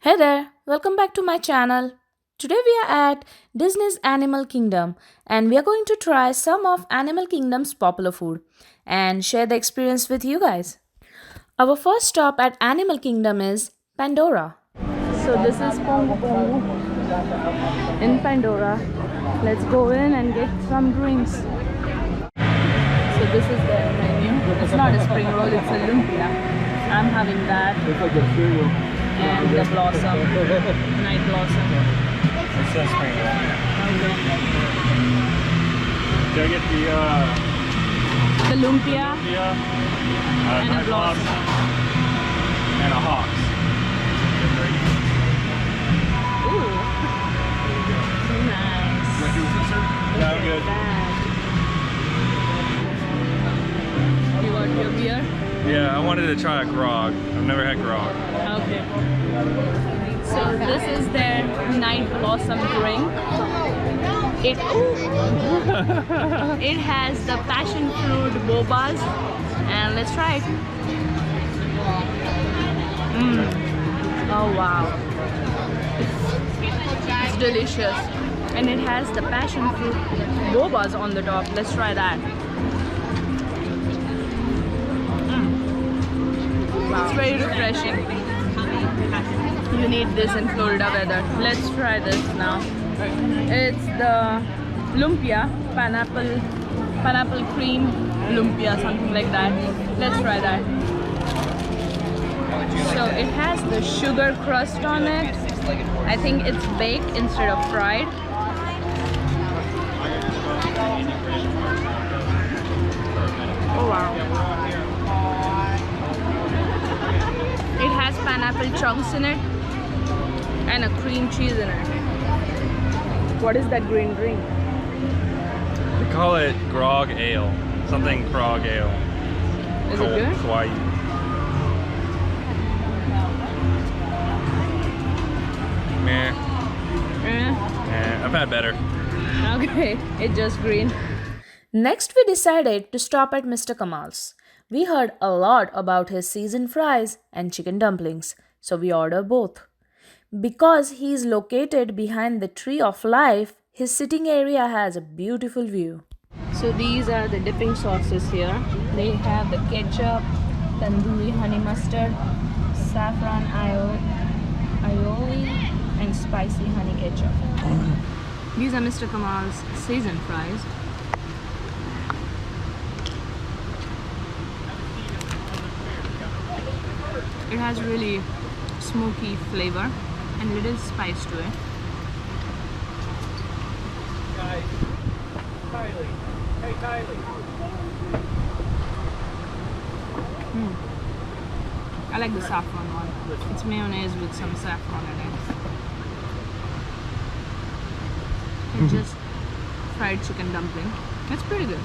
Hey there, welcome back to my channel. Today we are at Disney's Animal Kingdom and we are going to try some of Animal Kingdom's popular food and share the experience with you guys. Our first stop at Animal Kingdom is Pandora. So this is Pongu Pongu in Pandora. Let's go in and get some drinks. So this is their menu. It's not a spring roll, it's a lumpia. I'm having that and the blossom, night blossom. It's a spring roll. Okay. Did I get The lumpia and a night blossom. and a Hawks? Ooh, nice. Yeah, I'm good. You got your beer? Yeah, I wanted to try a grog. I've never had grog. Okay. So this is their night blossom drink. It it has the passion fruit bobas, and let's try it. Oh wow, it's delicious, and it has the passion fruit bobas on the top. Let's try that. Wow. It's very refreshing. You need this in Florida weather. Let's try this now. It's the lumpia, pineapple cream lumpia, something like that. Let's try that. So it has the sugar crust on it. I think it's baked instead of fried. Oh wow. It has pineapple chunks in it and a cream cheese in it. What is that green drink? They call it grog ale. Something grog ale. Is it good? Hawaii. Meh. I've had better. Okay, it's just green. Next, we decided to stop at Mr. Kamal's. We heard a lot about his seasoned fries and chicken dumplings, so we ordered both. Because he is located behind the Tree of Life, his sitting area has a beautiful view. So these are the dipping sauces here. They have the ketchup, tandoori honey mustard, saffron aioli, and spicy honey ketchup. These are Mr. Kamal's seasoned fries. It has really smoky flavor and little spice to it. I like the saffron one. It's mayonnaise with some saffron in it. And just fried chicken dumpling. It's pretty good.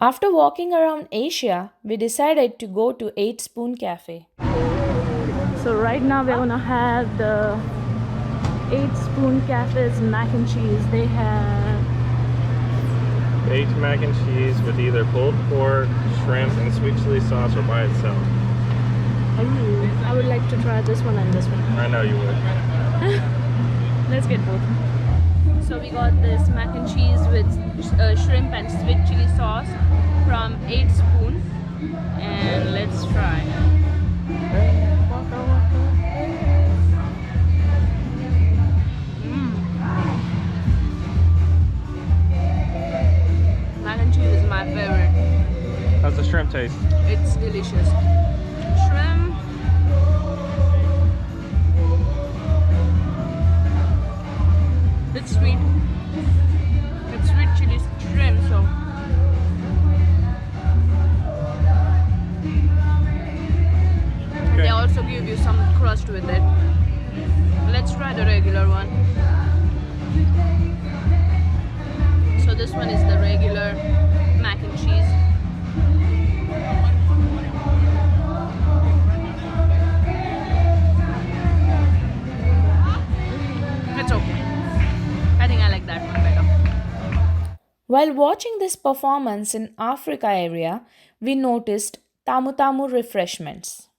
After walking around Asia, we decided to go to 8 Spoon Cafe. So right now we're gonna have the 8 Spoon Cafe's mac and cheese. They have Baked mac and cheese with either pulled pork, shrimp, and sweet chili sauce or by itself. I would like to try this one and this one. I know you would. Let's get both. So we got this mac and cheese with shrimp and sweet chili sauce from 8 Spoon, and let's try. Mac and cheese is my favorite. How's the shrimp taste? It's delicious. Shrimp. It's sweet. It's sweet chili shrimp, so they also give you some crust with it. Let's try the regular one. So this one is the regular mac and cheese. It's okay. I think I like that one better. While watching this performance in Africa area, we noticed tamu tamu refreshments.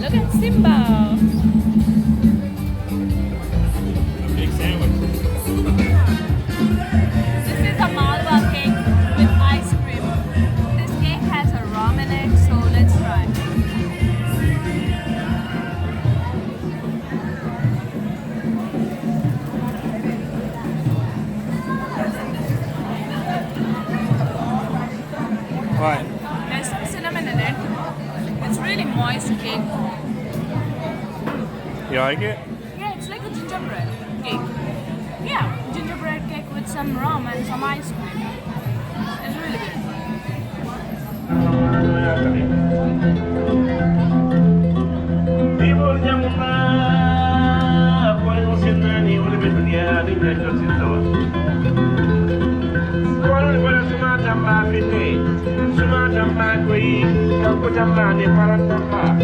Look at Simba. A big sandwich. This is a malva cake with ice cream. This cake has a rum in it, so let's try. What? There's some cinnamon in it. It's really moist cake. You like it? Yeah, it's like a gingerbread cake. Yeah, gingerbread cake with some rum and some ice cream. It's really good. Sumata mbakwe, kakuta mbane parantamba.